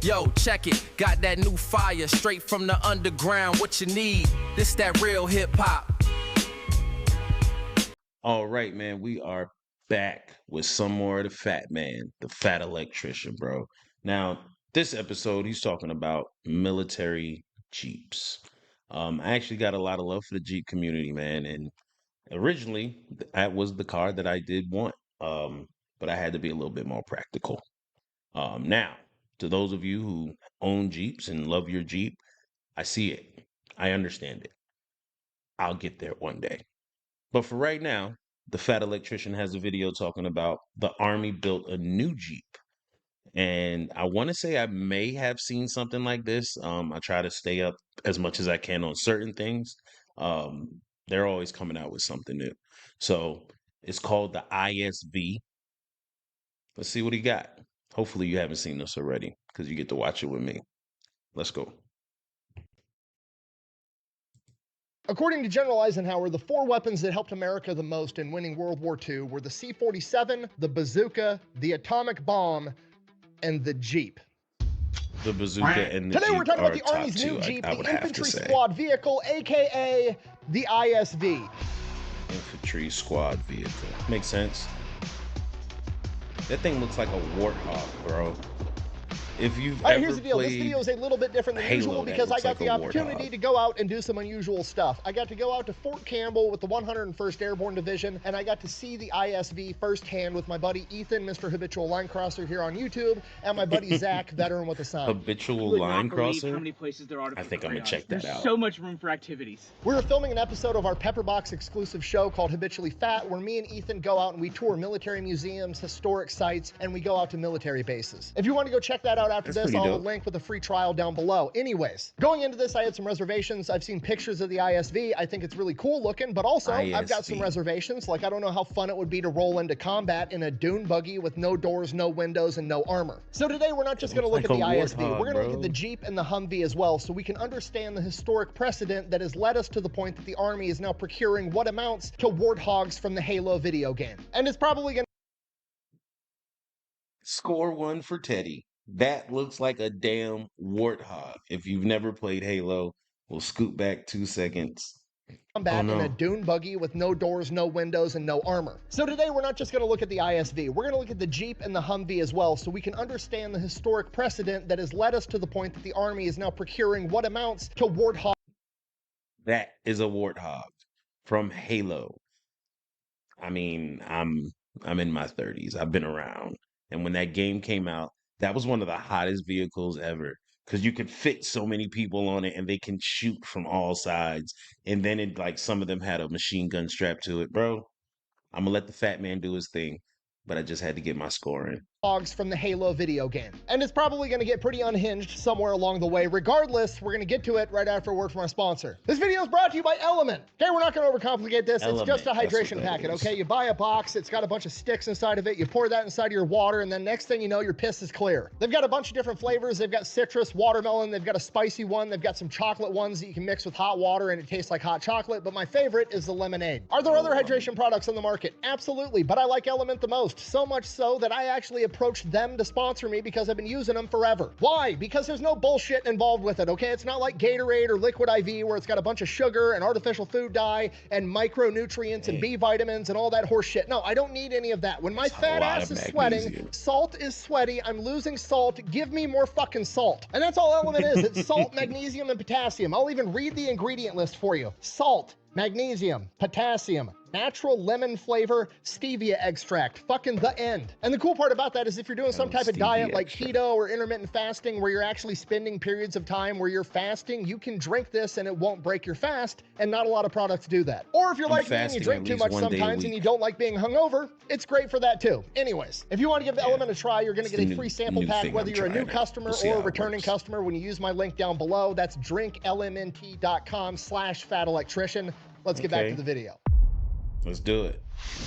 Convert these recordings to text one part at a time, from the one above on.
Yo, check it, got that new fire straight from the underground. What you need? This that real hip hop. All right, man, we are back with some more of the Fat Man, the Fat Electrician, bro. Now, this episode, he's talking about military Jeeps. I actually got a lot of love for the Jeep community, man, and originally that was the car that I did want, but I had to be a little bit more practical. Now, to those of you who own Jeeps and love your Jeep, I see it. I understand it. I'll get there one day. But for right now, the Fat Electrician has a video talking about the Army built a new Jeep. And I want to say I may have seen something like this. I try to stay up as much as I can on certain things. They're always coming out with something new. So it's called the ISV. Let's see what he got. Hopefully you haven't seen this already because you get to watch it with me. Let's go. According to General Eisenhower, the four weapons that helped America the most in winning World War II were the C-47, the bazooka, the atomic bomb, and the Jeep. The bazooka and the Today Jeep we're talking are about the top Army's new two, Jeep, I the would have to Infantry say. Squad Vehicle, aka the ISV. Infantry Squad Vehicle. Makes sense. That thing looks like a warthog, bro. If you've All right, ever here's the deal. This played video is a little bit different than Halo, usual that because I looks got like the a opportunity warthog. to go out and do some unusual stuff. I got to go out to Fort Campbell with the 101st Airborne Division, and I got to see the ISV firsthand with my buddy Ethan, Mr. Habitual Line Crosser here on YouTube, and my buddy Zach, veteran with a sign. Habitual You would line not believe crosser? how many places there are to I put think I'm gonna crayons. check that There's out. so much room for activities. We were filming an episode of our Pepperbox exclusive show called Habitually Fat, where me and Ethan go out and we tour military museums, historic sites, and we go out to military bases. If you want to go check that out after That's this, pretty I'll dope. link with a free trial down below. Anyways, going into this, I had some reservations. I've seen pictures of the ISV. I think it's really cool looking, but also I've got some ISV. reservations. Like, I don't know how fun it would be to roll into combat in a dune buggy with no doors, no windows, and no armor. So today, we're not just It going to look looks at the like a ISV. warthog, We're going to look bro. at the Jeep and the Humvee as well, so we can understand the historic precedent that has led us to the point that the Army is now procuring what amounts to warthogs from the Halo video game. And it's probably going to Score one for Teddy. That looks like a damn warthog. If you've never played Halo, we'll scoot back 2 seconds. combat Oh, no. in a dune buggy with no doors, no windows, and no armor. So today we're not just going to look at the ISV, we're going to look at the Jeep and the Humvee as well, so we can understand the historic precedent that has led us to the point that the Army is now procuring what amounts to warthog. That is a warthog from Halo. I mean, I'm in my 30s. I've been around. And when that game came out, that was one of the hottest vehicles ever because you could fit so many people on it and they can shoot from all sides. And then it like some of them had a machine gun strapped to it, bro. I'm gonna let the fat man do his thing, but I just had to get my score in. From the Halo video game. And it's probably going to get pretty unhinged somewhere along the way. Regardless, we're going to get to it right after a word from our sponsor. This video is brought to you by Element. Okay, we're not going to overcomplicate this. Element, It's just a that's what hydration that packet, is. okay? You buy a box, it's got a bunch of sticks inside of it, you pour that inside of your water, and then next thing you know, your piss is clear. They've got a bunch of different flavors. They've got citrus, watermelon, they've got a spicy one, they've got some chocolate ones that you can mix with hot water and it tastes like hot chocolate, but my favorite is the lemonade. Are there other hydration products on the market? Absolutely, but I like Element the most. So much so that I actually approached them to sponsor me because I've been using them forever. Why? Because there's no bullshit involved with it, okay? It's not like Gatorade or Liquid IV where it's got a bunch of sugar and artificial food dye and micronutrients and B vitamins and all that horse shit. No, I don't need any of that. When my That's a fat lot ass of is sweating, magnesium. salt is sweaty, I'm losing salt, give me more fucking salt. And that's all Element is. It's salt, magnesium, and potassium. I'll even read the ingredient list for you. Salt, magnesium, potassium, natural lemon flavor, stevia extract, fucking the end. And the cool part about that is if you're doing some type of diet stevia like extract. keto or intermittent fasting where you're actually spending periods of time where you're fasting, you can drink this and it won't break your fast, and not a lot of products do that. Or if you're I'm like me and you fasting drink at too least much 1 day a sometimes and week. you don't like being hungover, it's great for that too. Anyways, if you want to give the Yeah. Element a try, you're going to It's get the a free new- sample new pack thing whether I'm you're a new trying out. customer We'll see or a how it returning works. customer when you use my link down below. That's drinklmnt.com/fatelectrician. Let's get back Okay. to the video. Let's do it.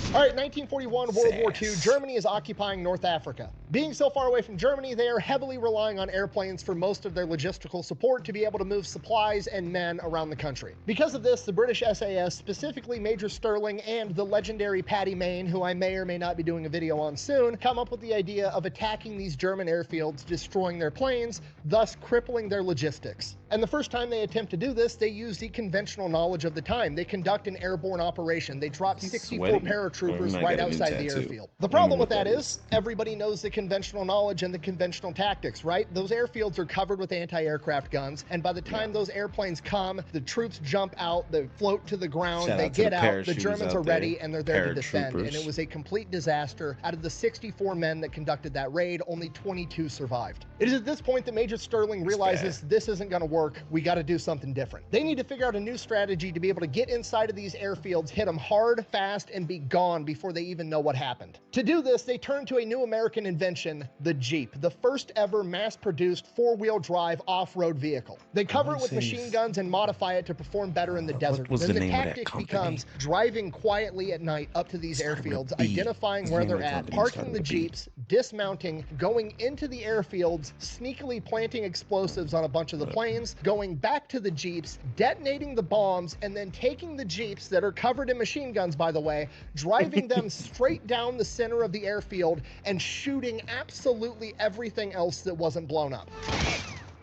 All right, 1941, World War II, Germany is occupying North Africa. Being so far away from Germany, they are heavily relying on airplanes for most of their logistical support to be able to move supplies and men around the country. Because of this, the British SAS, specifically Major Sterling and the legendary Paddy Mayne, who I may or may not be doing a video on soon, come up with the idea of attacking these German airfields, destroying their planes, thus crippling their logistics. And the first time they attempt to do this, they use the conventional knowledge of the time. They conduct an airborne operation. They drop 64 paratroopers right outside the airfield. The problem with that is everybody knows the conventional knowledge and the conventional tactics, right? Those airfields are covered with anti-aircraft guns, and by the time those airplanes come, the troops jump out, they float to the ground, they get out, the Germans are ready, and they're there to defend. And it was a complete disaster. Out of the 64 men that conducted that raid, only 22 survived. It is at this point that Major Sterling realizes this isn't going to work. We got to do something different. They need to figure out a new strategy to be able to get inside of these airfields, hit them hard, fast, and be gone before they even know what happened. To do this, they turn to a new American invention, the Jeep, the first ever mass-produced four-wheel drive off-road vehicle. They cover it with machine guns and modify it to perform better in the desert. Then the tactic becomes driving quietly at night up to these airfields, identifying where they're at, parking the Jeeps, dismounting, going into the airfields, sneakily planting explosives on a bunch of the planes, going back to the Jeeps, detonating the bombs, and then taking the Jeeps that are covered in machine guns, by the way, driving them straight down the center of the airfield and shooting absolutely everything else that wasn't blown up.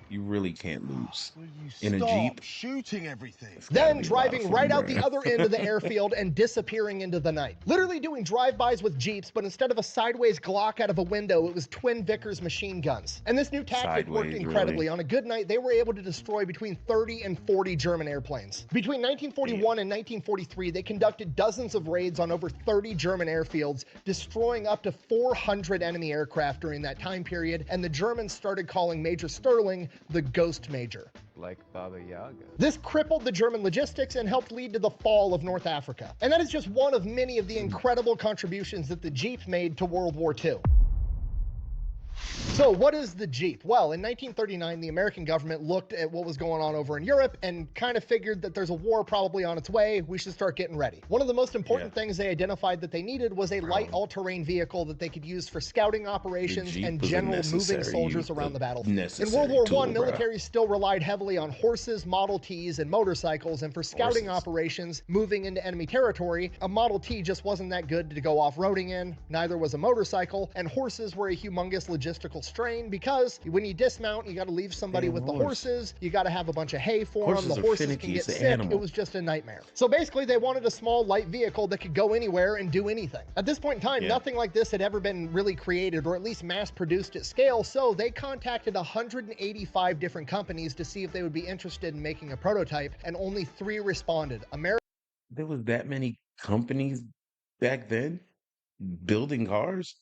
You really can't lose. Will you in a stop Jeep, shooting everything? Then driving right out the other end of the airfield and disappearing into the night. Literally doing drive-bys with Jeeps, but instead of a sideways Glock out of a window, it was twin Vickers machine guns. And this new tactic worked incredibly. Really? On a good night, they were able to destroy between 30 and 40 German airplanes. Between 1941 and 1943, they conducted dozens of raids on over 30 German airfields, destroying up to 400 enemy aircraft during that time period, and the Germans started calling Major Sterling the Ghost Major. Like Baba Yaga. This crippled the German logistics and helped lead to the fall of North Africa. And that is just one of many of the incredible contributions that the Jeep made to World War II. So what is the Jeep? Well, in 1939, the American government looked at what was going on over in Europe and kind of figured that there's a war probably on its way. We should start getting ready. One of the most important things they identified that they needed was a light all-terrain vehicle that they could use for scouting operations and general moving soldiers around the battlefield. In World War I, military still relied heavily on horses, Model Ts, and motorcycles, and for scouting operations, moving into enemy territory, a Model T just wasn't that good to go off-roading in, neither was a motorcycle, and horses were a humongous logistical strain because when you dismount, you got to leave somebody with the horses, you got to have a bunch of hay for them, the horses can get sick, it was just a nightmare. So basically they wanted a small light vehicle that could go anywhere and do anything. At this point in time, nothing like this had ever been really created or at least mass produced at scale, so they contacted 185 different companies to see if they would be interested in making a prototype, and only 3 responded. There was that many companies back then building cars?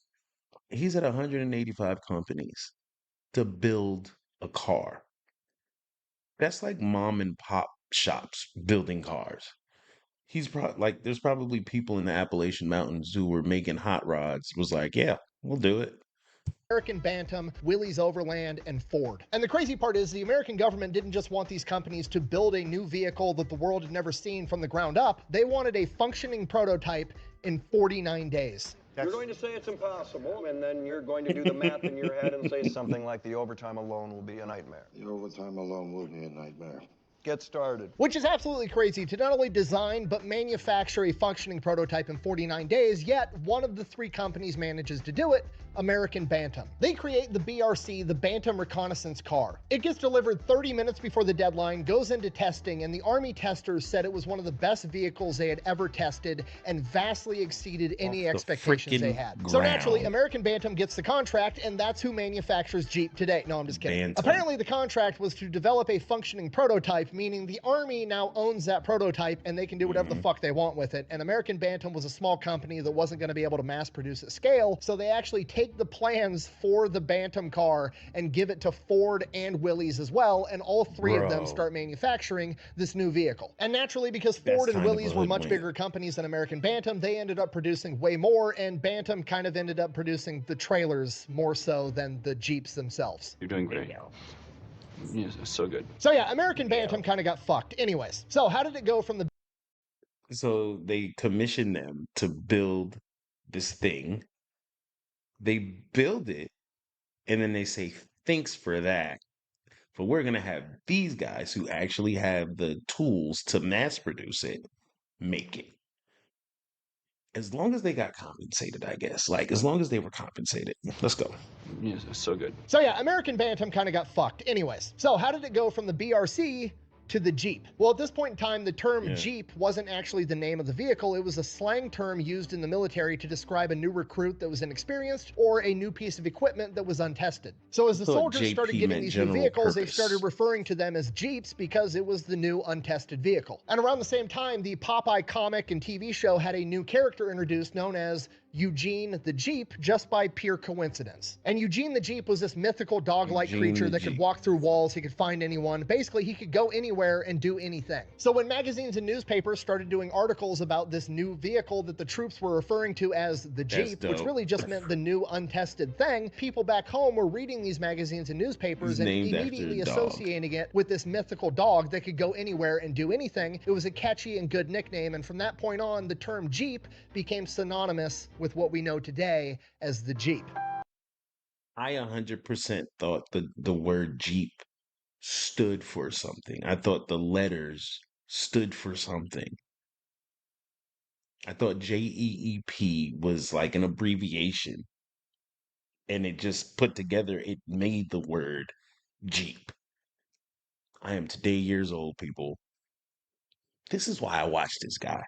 He's at 185 companies to build a car. That's like mom and pop shops building cars. He's probably like, there's probably people in the Appalachian Mountains who were making hot rods, was like, yeah, we'll do it. American Bantam, Willys Overland, and Ford. And the crazy part is the American government didn't just want these companies to build a new vehicle that the world had never seen from the ground up. They wanted a functioning prototype in 49 days. You're going to say it's impossible, and then you're going to do the math in your head and say something like the overtime alone will be a nightmare. The overtime alone will be a nightmare. Get started. Which is absolutely crazy to not only design but manufacture a functioning prototype in 49 days, yet one of the 3 companies manages to do it, American Bantam. They create the BRC, the Bantam Reconnaissance Car. It gets delivered 30 minutes before the deadline, goes into testing, and the Army testers said it was one of the best vehicles they had ever tested and vastly exceeded any expectations they had. So naturally, American Bantam gets the contract, and that's who manufactures Jeep today. No, I'm just kidding. Apparently, the contract was to develop a functioning prototype, meaning the Army now owns that prototype and they can do whatever the fuck they want with it. And American Bantam was a small company that wasn't going to be able to mass produce at scale, so they actually take the plans for the Bantam car and give it to Ford and Willys as well, and all 3 of them start manufacturing this new vehicle. And naturally, because Ford and Willys were much bigger companies than American Bantam, they ended up producing way more, and Bantam kind of ended up producing the trailers more so than the Jeeps themselves. You're doing great. Yeah, so good. So yeah, American Bantam kind of got fucked. Anyways, so how did it go from the So they commission them to build this thing. They build it, and then they say, thanks for that. But we're going to have these guys who actually have the tools to mass produce it, make it. As long as they got compensated, I guess. Like, as long as they were compensated. Let's go. Yes, so good. So yeah, American Bantam kind of got fucked. Anyways, so how did it go from the BRC to the Jeep? Well, at this point in time, the term Jeep wasn't actually the name of the vehicle. It was a slang term used in the military to describe a new recruit that was inexperienced or a new piece of equipment that was untested. So as the soldiers started getting these new vehicles, they started referring to them as Jeeps because it was the new untested vehicle. And around the same time, the Popeye comic and TV show had a new character introduced known as Eugene the Jeep, just by pure coincidence. And Eugene the Jeep was this mythical dog-like creature that could walk through walls, he could find anyone. Basically, he could go anywhere and do anything. So when magazines and newspapers started doing articles about this new vehicle that the troops were referring to as the Jeep, which really just meant the new untested thing, people back home were reading these magazines and newspapers and immediately associating it with this mythical dog that could go anywhere and do anything. It was a catchy and good nickname, and from that point on, the term Jeep became synonymous with what we know today as the Jeep. I 100% thought the word Jeep stood for something. I thought the letters stood for something. I thought JEEP was like an abbreviation. And it just put together, it made the word Jeep. I am today years old, people. This is why I watch this guy.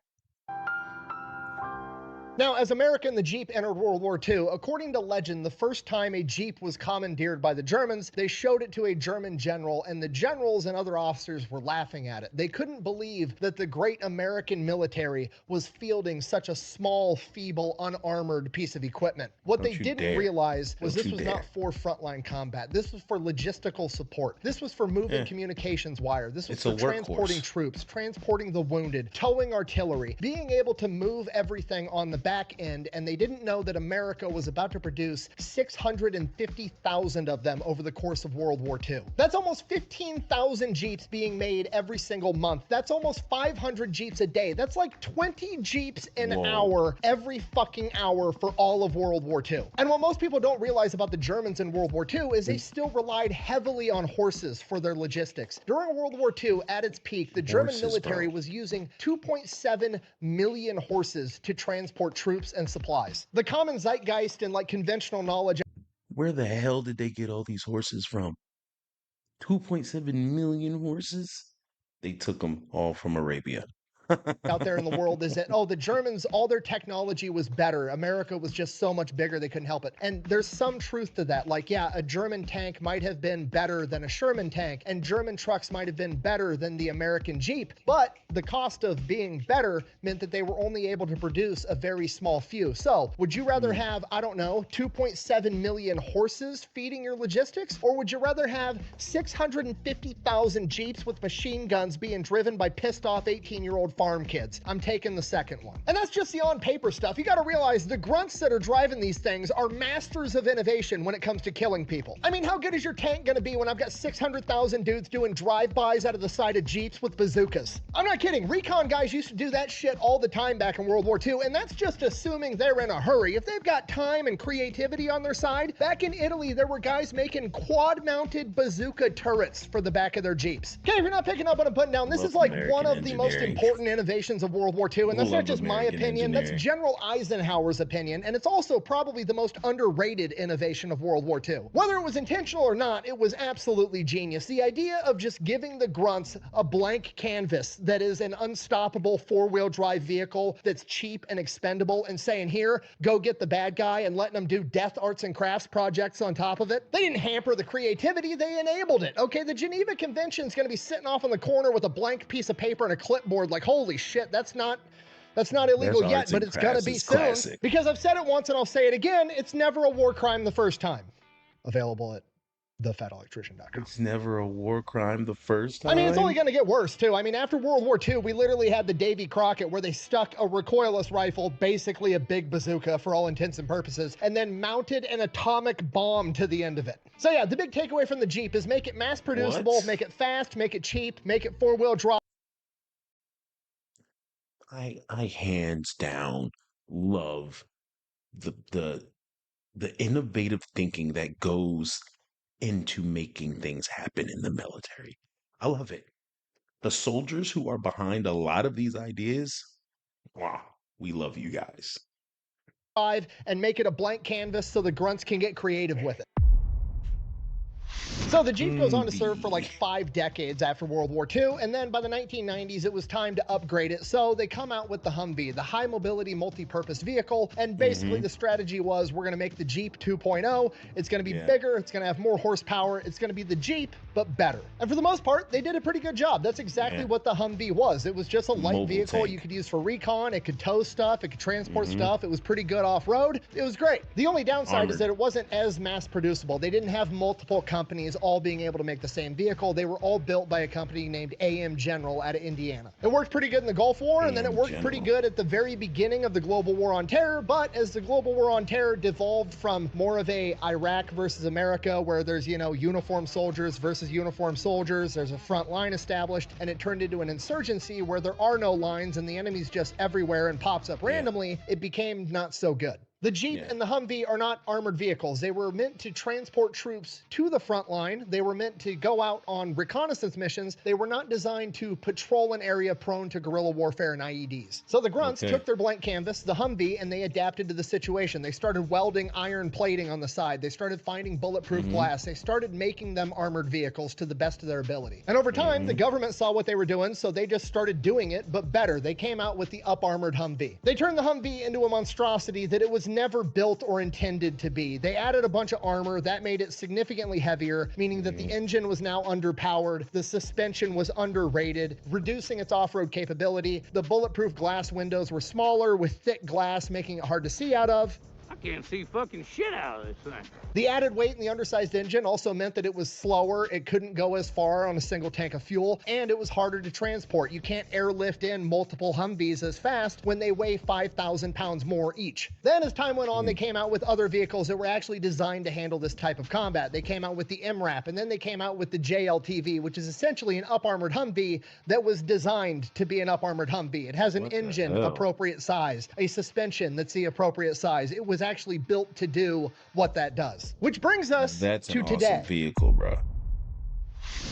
Now, as America and the Jeep entered World War II, according to legend, the first time a Jeep was commandeered by the Germans, they showed it to a German general, and the generals and other officers were laughing at it. They couldn't believe that the great American military was fielding such a small, feeble, unarmored piece of equipment. What they didn't realize was this was not for frontline combat. This was for logistical support. This was for moving communications wire. This was for transporting troops, transporting the wounded, towing artillery, being able to move everything on the back end, and they didn't know that America was about to produce 650,000 of them over the course of World War II. That's almost 15,000 Jeeps being made every single month. That's almost 500 Jeeps a day. That's like 20 Jeeps an hour every fucking hour for all of World War II. And what most people don't realize about the Germans in World War II is they still relied heavily on horses for their logistics. During World War II, at its peak, the German military was using 2.7 million horses to transport troops and supplies. The common zeitgeist and like conventional knowledge. Where the hell did they get all these horses from? 2.7 million horses? They took them all from Arabia. Out there in the world is that, oh, the Germans, all their technology was better. America was just so much bigger, they couldn't help it. And there's some truth to that. Like, yeah, a German tank might have been better than a Sherman tank, and German trucks might have been better than the American Jeep, but the cost of being better meant that they were only able to produce a very small few. So, would you rather have, I don't know, 2.7 million horses feeding your logistics, or would you rather have 650,000 Jeeps with machine guns being driven by pissed off 18-year-old farm kids? I'm taking the second one. And that's just the on paper stuff. You got to realize the grunts that are driving these things are masters of innovation when it comes to killing people. I mean, how good is your tank going to be when I've got 600,000 dudes doing drive-bys out of the side of Jeeps with bazookas? I'm not kidding. Recon guys used to do that shit all the time back in World War II, and that's just assuming they're in a hurry. If they've got time and creativity on their side, back in Italy, there were guys making quad-mounted bazooka turrets for the back of their Jeeps. Okay, if you're not picking up what I'm putting down, this is like one of the most important innovations of World War II, and that's not just my opinion, that's General Eisenhower's opinion, and it's also probably the most underrated innovation of World War II. Whether it was intentional or not, it was absolutely genius. The idea of just giving the grunts a blank canvas that is an unstoppable four-wheel drive vehicle that's cheap and expendable and saying, here, go get the bad guy, and letting them do death arts and crafts projects on top of it. They didn't hamper the creativity, they enabled it. Okay, the Geneva Convention's gonna be sitting off in the corner with a blank piece of paper and a clipboard like, holy shit, that's not illegal yet, but it's gonna be soon. Classic. Because I've said it once and I'll say it again, it's never a war crime the first time. Available at thefatelectrician.com. It's never a war crime the first time? I mean, it's only going to get worse, too. I mean, after World War II, we literally had the Davy Crockett where they stuck a recoilless rifle, basically a big bazooka for all intents and purposes, and then mounted an atomic bomb to the end of it. So yeah, the big takeaway from the Jeep is make it mass producible, make it fast, make it cheap, make it four-wheel drive. I hands down love the innovative thinking that goes into making things happen in the military. I love it. The soldiers who are behind a lot of these ideas, wow, we love you guys. And make it a blank canvas so the grunts can get creative with it. So the Jeep goes on to serve for like 5 decades after World War II, and then by the 1990s, it was time to upgrade it. So they come out with the Humvee, the high mobility multi-purpose vehicle, and basically the strategy was we're gonna make the Jeep 2.0. It's gonna be bigger, it's gonna have more horsepower, it's gonna be the Jeep, but better. And for the most part, they did a pretty good job. That's exactly what the Humvee was. It was just a light Mobile vehicle tank. you could use for recon, it could tow stuff, it could transport stuff, it was pretty good off-road. It was great. The only downside is that it wasn't as mass producible. They didn't have multiple companies all being able to make the same vehicle. They were all built by a company named AM General out of Indiana. It worked pretty good in the Gulf War, and then it worked pretty good at the very beginning of the global war on terror, but as the global war on terror devolved from more of a Iraq versus America, where there's, you know, uniformed soldiers versus uniformed soldiers, there's a front line established, and it turned into an insurgency where there are no lines and the enemy's just everywhere and pops up randomly, it became not so good. The Jeep and the Humvee are not armored vehicles. They were meant to transport troops to the front line. They were meant to go out on reconnaissance missions. They were not designed to patrol an area prone to guerrilla warfare and IEDs. So the grunts took their blank canvas, the Humvee, and they adapted to the situation. They started welding iron plating on the side. They started finding bulletproof glass. They started making them armored vehicles to the best of their ability. And over time, the government saw what they were doing, so they just started doing it, but better. They came out with the up-armored Humvee. They turned the Humvee into a monstrosity that it was never built or intended to be. They added a bunch of armor that made it significantly heavier, meaning that the engine was now underpowered, the suspension was underrated, reducing its off-road capability. The bulletproof glass windows were smaller with thick glass, making it hard to see out of. I can't see fucking shit out of this thing. The added weight in the undersized engine also meant that it was slower, it couldn't go as far on a single tank of fuel, and it was harder to transport. You can't airlift in multiple Humvees as fast when they weigh 5,000 pounds more each. Then as time went on, they came out with other vehicles that were actually designed to handle this type of combat. They came out with the MRAP, and then they came out with the JLTV, which is essentially an up-armored Humvee that was designed to be an up-armored Humvee. It has an engine appropriate size, a suspension that's the appropriate size. It was actually built to do what that does. Which brings us to today. Awesome vehicle, bro.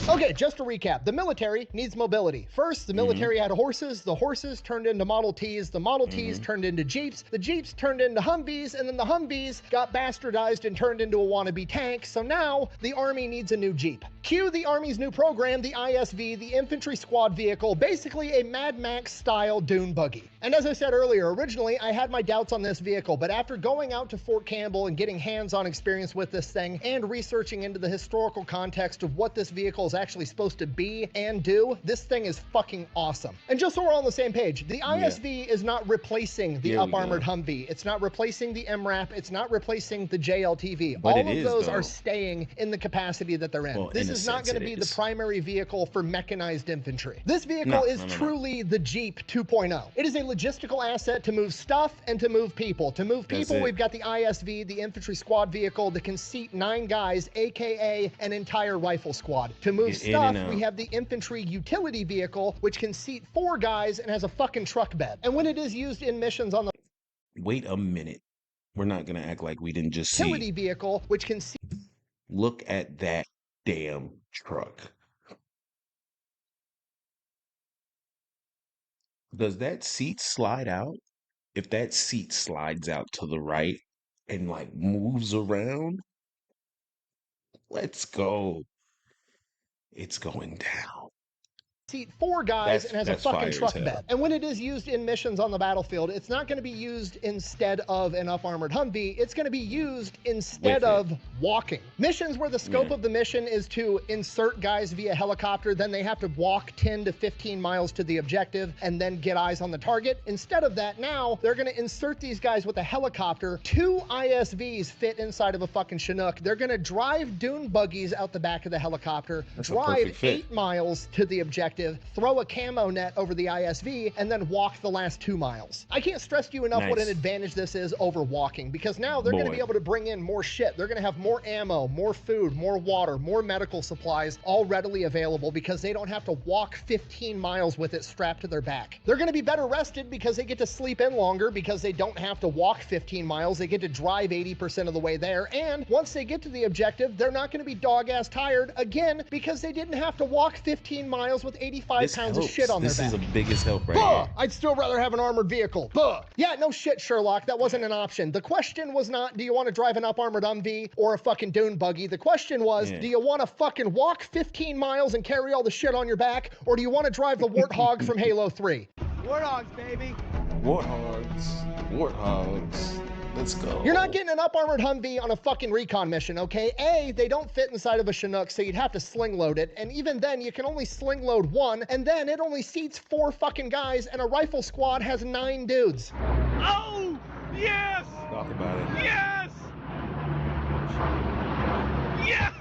Okay, just to recap, the military needs mobility. First, the military had horses. The horses turned into Model Ts. The Model Ts turned into Jeeps. The Jeeps turned into Humvees, and then the Humvees got bastardized and turned into a wannabe tank. So now the Army needs a new Jeep. Cue the Army's new program, the ISV, the Infantry Squad Vehicle, basically a Mad Max style dune buggy. And as I said earlier, originally I had my doubts on this vehicle, but after going out to Fort Campbell and getting hands-on experience with this thing and researching into the historical context of what this vehicle is actually supposed to be and do, this thing is fucking awesome. And just so we're all on the same page, the ISV is not replacing the up-armored Humvee. It's not replacing the MRAP. It's not replacing the JLTV. But all of those are staying in the capacity that they're in. Well, this is not going to be the primary vehicle for mechanized infantry. This vehicle is truly the Jeep 2.0. It is a logistical asset to move stuff and to move people. To move people, we've got the ISV, the Infantry Squad Vehicle that can seat 9 guys, aka an entire rifle squad. To move stuff, we have the Infantry Utility Vehicle, which can seat 4 guys and has a fucking truck bed. And when it is used in missions on the Wait a minute. We're not gonna act like we didn't just Utility see. Vehicle, which can seat... Look at that damn truck. Does that seat slide out? If that seat slides out to the right and like moves around, let's go. It's going down. seat 4 guys and has a fucking truck bed. And when it is used in missions on the battlefield, it's not going to be used instead of an up-armored Humvee. It's going to be used instead of walking. Missions where the scope of the mission is to insert guys via helicopter, then they have to walk 10 to 15 miles to the objective and then get eyes on the target. Instead of that, now they're going to insert these guys with a helicopter. 2 ISVs fit inside of a fucking Chinook. They're going to drive dune buggies out the back of the helicopter, drive 8 miles to the objective, objective, throw a camo net over the ISV, and then walk the last 2 miles. I can't stress to you enough what an advantage this is over walking, because now they're going to be able to bring in more shit. They're going to have more ammo, more food, more water, more medical supplies, all readily available because they don't have to walk 15 miles with it strapped to their back. They're going to be better rested because they get to sleep in longer because they don't have to walk 15 miles. They get to drive 80% of the way there. And once they get to the objective, they're not going to be dog-ass tired again because they didn't have to walk 15 miles with 85 pounds of shit on their back. This is the biggest help right here. I'd still rather have an armored vehicle. Yeah, no shit, Sherlock. That wasn't an option. The question was not, do you want to drive an up-armored Humvee or a fucking dune buggy? The question was, do you want to fucking walk 15 miles and carry all the shit on your back, or do you want to drive the Warthog from Halo 3? Warthogs, baby. Warthogs. Let's go. You're not getting an up-armored Humvee on a fucking recon mission, okay? A, they don't fit inside of a Chinook, so you'd have to sling load it. And even then, you can only sling load one, and then it only seats 4 fucking guys, and a rifle squad has 9 dudes. Oh, yes! Talk about it. Yes! Yeah!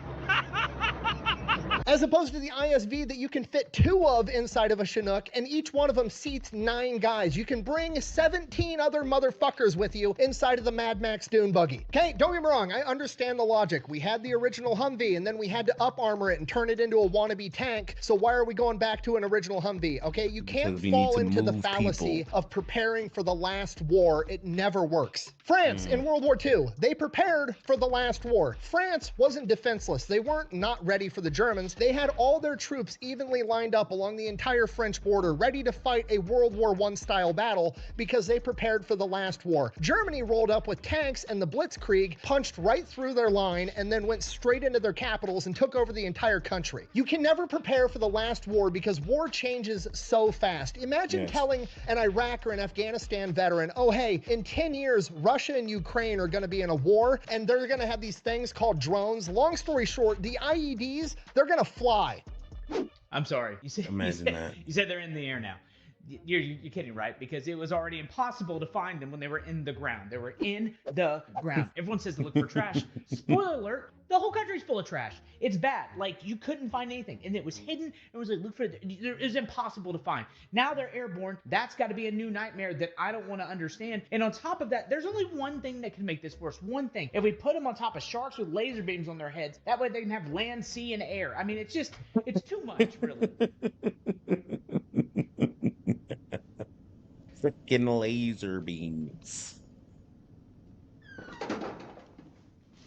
As opposed to the ISV that you can fit 2 of inside of a Chinook, and each one of them seats 9 guys. You can bring 17 other motherfuckers with you inside of the Mad Max dune buggy. Okay, don't get me wrong, I understand the logic. We had the original Humvee, and then we had to up armor it and turn it into a wannabe tank, so why are we going back to an original Humvee? Okay, you can't fall into the fallacy of preparing for the last war. It never works. France in World War II, they prepared for the last war. France wasn't defenseless. They weren't not ready for the Germans. They had all their troops evenly lined up along the entire French border, ready to fight a World War I style battle because they prepared for the last war. Germany rolled up with tanks and the Blitzkrieg punched right through their line and then went straight into their capitals and took over the entire country. You can never prepare for the last war because war changes so fast. Imagine telling an Iraq or an Afghanistan veteran, oh hey, in 10 years, Russia and Ukraine are gonna be in a war and they're gonna have these things called drones. Long story short, the IEDs, they're gonna fly. I'm sorry. You said they're in the air now. You're kidding, right? Because it was already impossible to find them when they were in the ground. They were in the ground. Everyone says to look for trash. Spoiler alert, the whole country's full of trash. It's bad. Like, you couldn't find anything. And it was hidden. It was like, look for it. It was impossible to find. Now they're airborne. That's got to be a new nightmare that I don't want to understand. And on top of that, there's only one thing that can make this worse. One thing. If we put them on top of sharks with laser beams on their heads, that way they can have land, sea, and air. I mean, it's too much, really. Freaking laser beams.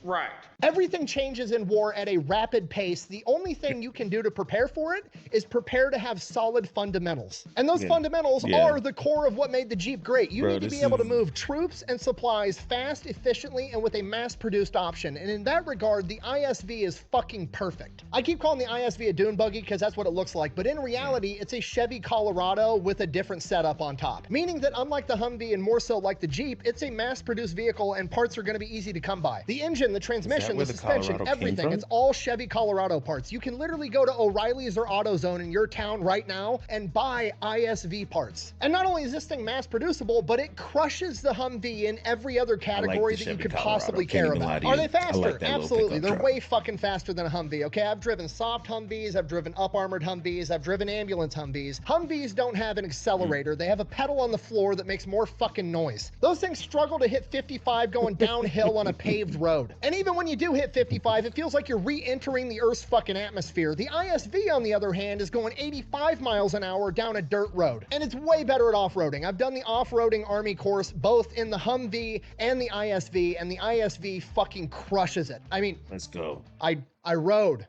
Right. Everything changes in war at a rapid pace. The only thing you can do to prepare for it is prepare to have solid fundamentals. And those fundamentals are the core of what made the Jeep great. You need to be able to move troops and supplies fast, efficiently, and with a mass-produced option. And in that regard, the ISV is fucking perfect. I keep calling the ISV a dune buggy because that's what it looks like, but in reality, it's a Chevy Colorado with a different setup on top. Meaning that unlike the Humvee and more so like the Jeep, it's a mass-produced vehicle and parts are going to be easy to come by. The engine, the transmission, the suspension, everything. It's all Chevy Colorado parts. You can literally go to O'Reilly's or AutoZone in your town right now and buy ISV parts. And not only is this thing mass producible, but it crushes the Humvee in every other category that you could possibly care about. Are they faster? Absolutely. They're way fucking faster than a Humvee, okay? I've driven soft Humvees, I've driven up-armored Humvees, I've driven ambulance Humvees. Humvees don't have an accelerator. They have a pedal on the floor that makes more fucking noise. Those things struggle to hit 55 going downhill on a paved road. And even when you do hit 55, it feels like you're re-entering the Earth's fucking atmosphere. The ISV, on the other hand, is going 85 miles an hour down a dirt road. And it's way better at off-roading. I've done the off-roading Army course, both in the Humvee and the ISV, and the ISV fucking crushes it. I mean, let's go. I rode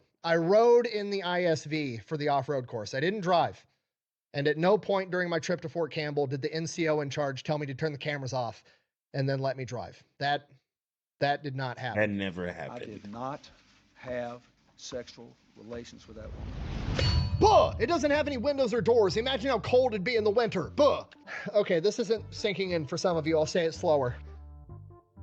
in the ISV for the off-road course. I didn't drive. And at no point during my trip to Fort Campbell did the NCO in charge tell me to turn the cameras off and then let me drive. That did not happen. That never happened. I did not have sexual relations with that woman. Buh! It doesn't have any windows or doors. Imagine how cold it'd be in the winter. Buh! Okay, this isn't sinking in for some of you. I'll say it slower.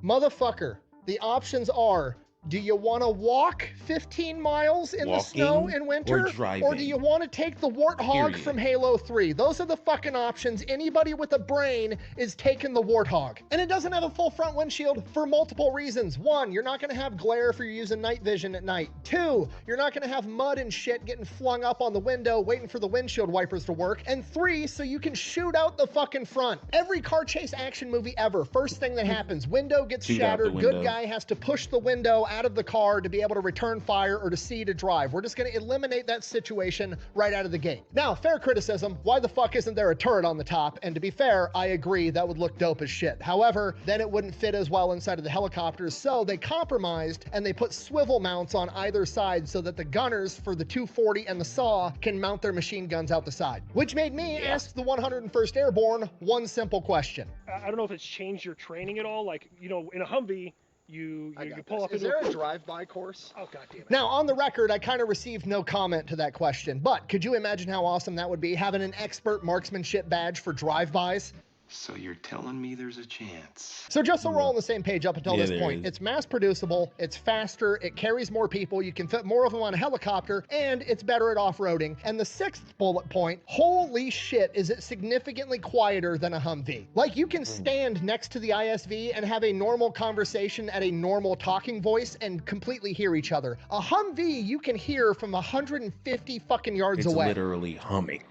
Motherfucker, the options are Do you want to walk 15 miles in the snow Walking in winter? or driving? Or do you want to take the Warthog Period. from Halo 3? Those are the fucking options. Anybody with a brain is taking the Warthog. And it doesn't have a full front windshield for multiple reasons. One, you're not going to have glare if you're using night vision at night. Two, you're not going to have mud and shit getting flung up on the window waiting for the windshield wipers to work. And three, so you can shoot out the fucking front. Every car chase action movie ever, first thing that happens, window gets Shoot out the shattered, good window. guy has to push the window out of the car to be able to return fire or to see to drive. We're just going to eliminate that situation right out of the gate. Now, fair criticism, why the fuck isn't there a turret on the top? And to be fair, I agree, that would look dope as shit. However, then it wouldn't fit as well inside of the helicopters, so they compromised and they put swivel mounts on either side so that the gunners for the 240 and the SAW can mount their machine guns out the side. Which made me ask the 101st Airborne one simple question. I don't know if it's changed your training at all. Like, you know, in a Humvee, you pull up. Is there a drive-by course? Oh, God damn it. Now, on the record, I kind of received no comment to that question, but could you imagine how awesome that would be, having an expert marksmanship badge for drive-bys? So you're telling me there's a chance? So just so we're all on the same page up until Yeah, this there point, is. it's mass producible, it's faster, it carries more people, you can fit more of them on a helicopter, and it's better at off-roading. And the sixth bullet point, holy shit, is it significantly quieter than a Humvee. Like, you can stand next to the ISV and have a normal conversation at a normal talking voice and completely hear each other. A Humvee you can hear from 150 fucking yards It's away. literally humming.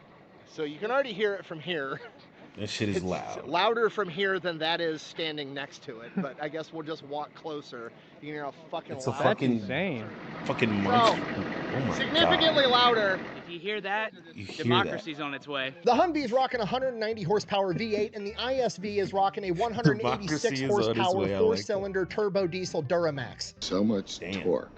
So you can already hear it from here. That shit is loud. Louder from here than that is standing next to it, but I guess we'll just walk closer. You can hear how fucking It's a loud. fucking insane. fucking Bro, monster. Oh my significantly God. louder. If you hear that, You hear democracy's on its way. The Humvee's rocking 190 horsepower V8, and the ISV is rocking a 186 Democracy is on its horsepower way. I like four-cylinder turbo diesel Duramax. So much Damn. torque.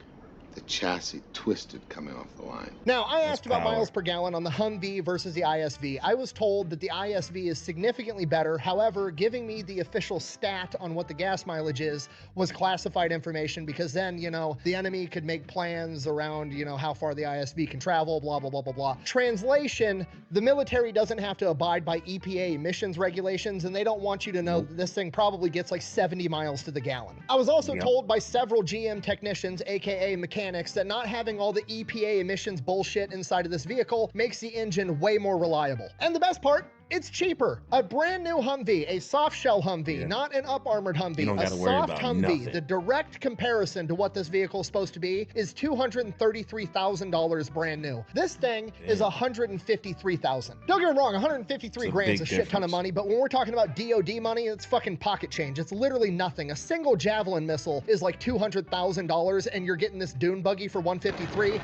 The chassis twisted coming off the line. Now, I That's asked about power. miles per gallon on the Humvee versus the ISV. I was told that the ISV is significantly better. However, giving me the official stat on what the gas mileage is was classified information, because then, you know, the enemy could make plans around, you know, how far the ISV can travel, blah, blah, blah, blah, blah. Translation, the military doesn't have to abide by EPA emissions regulations, and they don't want you to know that this thing probably gets like 70 miles to the gallon. I was also told by several GM technicians, aka mechanics, that not having all the EPA emissions bullshit inside of this vehicle makes the engine way more reliable. And the best part, it's cheaper. A brand new Humvee, a soft shell Humvee, not an up armored Humvee, You don't a gotta worry soft about Humvee. nothing. The direct comparison to what this vehicle is supposed to be is $233,000 brand new. This thing is $153,000. Don't get me wrong, 153 It's a grand's big a shit ton of difference. money, but when we're talking about DOD money, it's fucking pocket change. It's literally nothing. A single Javelin missile is like $200,000, and you're getting this dune buggy for $153.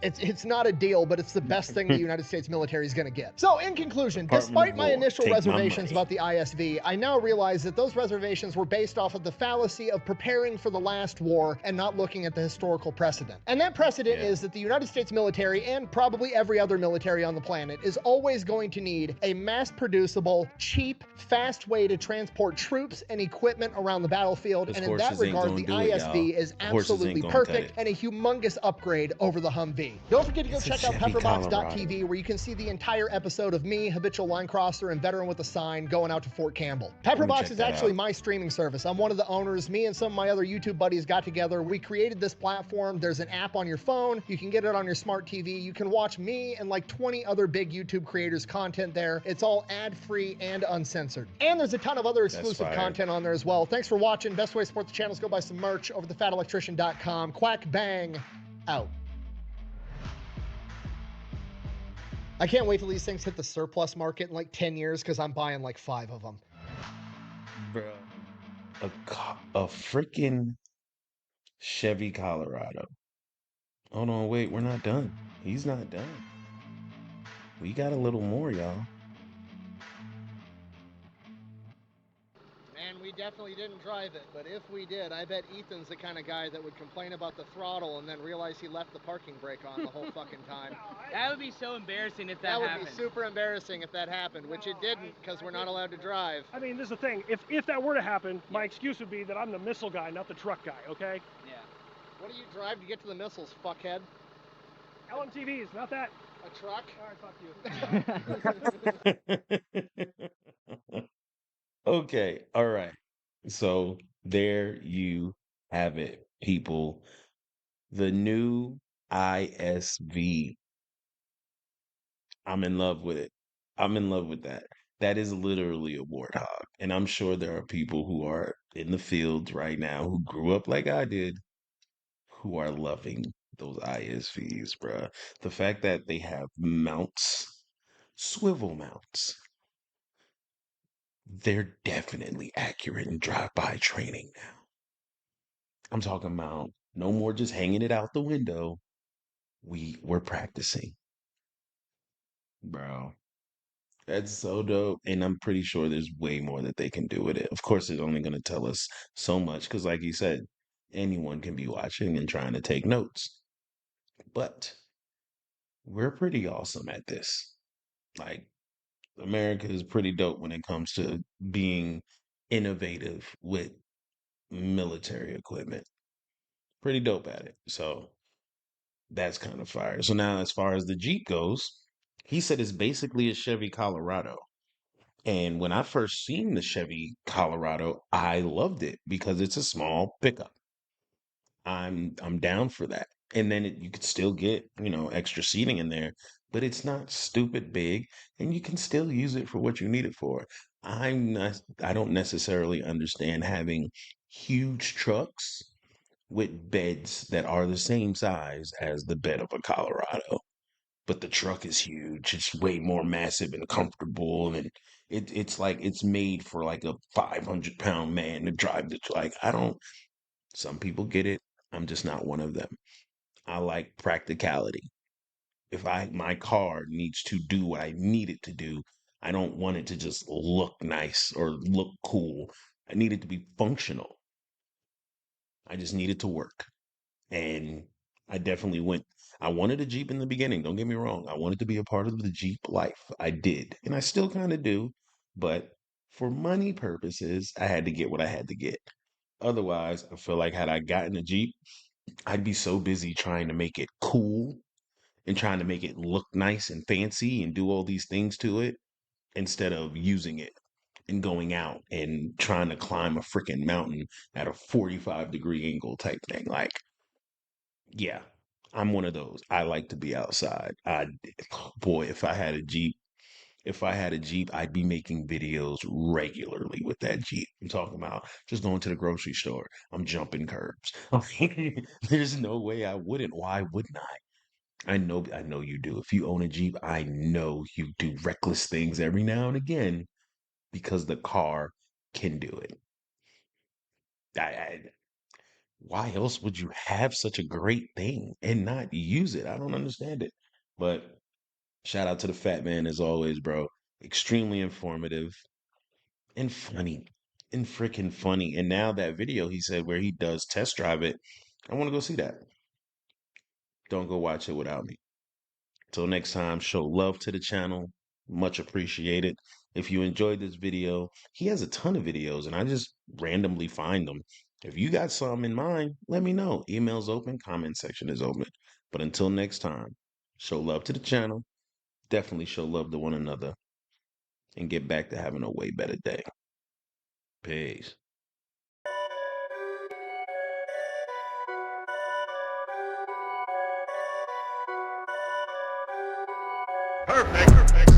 It's not a deal, but it's the best thing the United States military is going to get. So in conclusion, despite my War, initial take my reservations money. about the ISV, I now realize that those reservations were based off of the fallacy of preparing for the last war and not looking at the historical precedent. And that precedent is that the United States military, and probably every other military on the planet, is always going to need a mass-producible, cheap, fast way to transport troops and equipment around the battlefield. Those And in that horses ain't regard, the gonna do it, ISV y'all. is The horses ain't absolutely gonna cut perfect it. and a humongous upgrade over the Humvee. Don't forget to go It's a check out Chevy pepperbox.tv, where you can see the entire episode of me, habitual line crosser and veteran with a sign, going out to Fort Campbell. Pepperbox check is that actually out. my streaming service. I'm one of the owners. Me and some of my other YouTube buddies got together. We created this platform. There's an app on your phone. You can get it on your smart TV. You can watch me and like 20 other big YouTube creators' content there. It's all ad-free and uncensored. And there's a ton of other exclusive fire. content on there as well. Thanks for watching. Best way to support the channel is go buy some merch over at thefatelectrician.com. Quack bang out. I can't wait till these things hit the surplus market in like 10 years, because I'm buying like 5 of them. Bro. A freaking Chevy Colorado. Hold on, wait, we're not done. He's not done. We got a little more, y'all. And we definitely didn't drive it, but if we did, I bet Ethan's the kind of guy that would complain about the throttle and then realize he left the parking brake on the whole fucking time. That would be so embarrassing if that That would happened. be super embarrassing if that happened, which it didn't, because we're not allowed to drive. I mean, this is the thing. If that were to happen, my excuse would be that I'm the missile guy, not the truck guy, okay? Yeah. What do you drive to get to the missiles, fuckhead? LMTVs, not that. A truck? All right, fuck you. Okay, all right. So there you have it. people, the new ISV. I'm in love with it. I'm in love with that. That is literally a warthog. And I'm sure there are people who are in the fields right now who grew up like I did who are loving those ISVs, bruh. The fact that they have mounts, swivel mounts, they're definitely accurate in drive-by training now. I'm talking about no more just hanging it out the window. We're practicing, bro. That's so dope. And I'm pretty sure there's way more that they can do with it. Of course, it's only going to tell us so much because, like you said, anyone can be watching and trying to take notes. But we're pretty awesome at this. Like, America is pretty dope when it comes to being innovative with military equipment. Pretty dope at it. So that's kind of fire. So now, as far as the Jeep goes, he said it's basically a Chevy Colorado. And when I first seen the Chevy Colorado, I loved it because it's a small pickup. I'm down for that. And then you could still get, extra seating in there, but it's not stupid big and you can still use it for what you need it for. I don't necessarily understand having huge trucks with beds that are the same size as the bed of a Colorado, but the truck is huge. It's way more massive and comfortable, and it's like it's made for like a 500-pound man to drive the like. I don't. Some people get it. I'm just not one of them. I like practicality. If my car needs to do what I need it to do, I don't want it to just look nice or look cool. I need it to be functional. I just need it to work. And I definitely went. I wanted a Jeep in the beginning. Don't get me wrong. I wanted to be a part of the Jeep life. I did. And I still kind of do. But for money purposes, I had to get what I had to get. Otherwise, I feel like had I gotten a Jeep, I'd be so busy trying to make it cool and trying to make it look nice and fancy and do all these things to it instead of using it and going out and trying to climb a freaking mountain at a 45-degree angle type thing. Like, yeah, I'm one of those. I like to be outside. Boy, if I had a Jeep, I'd be making videos regularly with that Jeep. I'm talking about just going to the grocery store. I'm jumping curbs. There's no way I wouldn't. Why wouldn't I know you do. If you own a Jeep, I know you do reckless things every now and again because the car can do it. I why else would you have such a great thing and not use it? I don't understand it. But shout out to the fat man as always, bro. Extremely informative and funny and freaking funny. And now that video he said where he does test drive it, I want to go see that. Don't go watch it without me. Till next time, show love to the channel. Much appreciated. If you enjoyed this video, he has a ton of videos and I just randomly find them. If you got something in mind, let me know. Email's open, comment section is open. But until next time, show love to the channel. Definitely show love to one another and get back to having a way better day. Peace. Perfect.